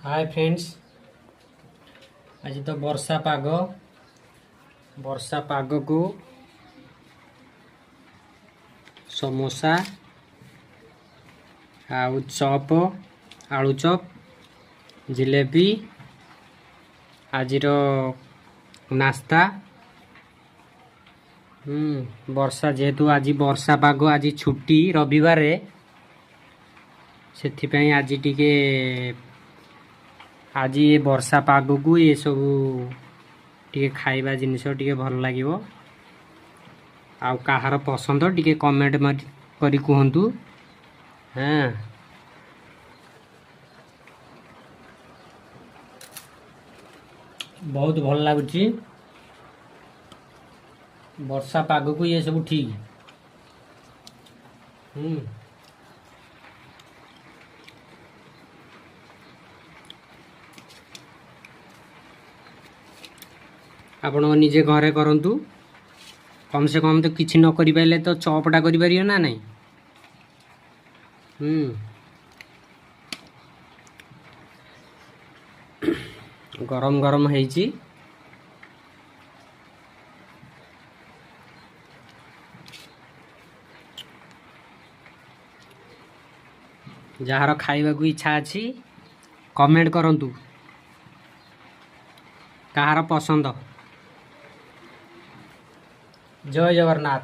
Hi friends. आज तो वर्षा पाग को समोसा आउ चप आलू चप जिलेबी आज नास्ता। वर्षा जेहेतु आज वर्षा पाग आज छुट्टी रविवार से आज टिके आज ये वर्षा पाग को ये सब टिके खाइबा जिनिस टिके भल लागिवो। आउ कहार पसंद टिके कमेंट करी कहतु। हाँ बहुत भल लगुच वर्षा पाग को ये सब ठीक। आपण निजे घरे करंतु कम से कम तो किसी न करि पाइले तो चॉपटा करि परियो ना नहीं। गरम गरम हेची जार खाइबा को इच्छा अछि कमेंट करंतु कहार पसंद। जय जगन्नाथ।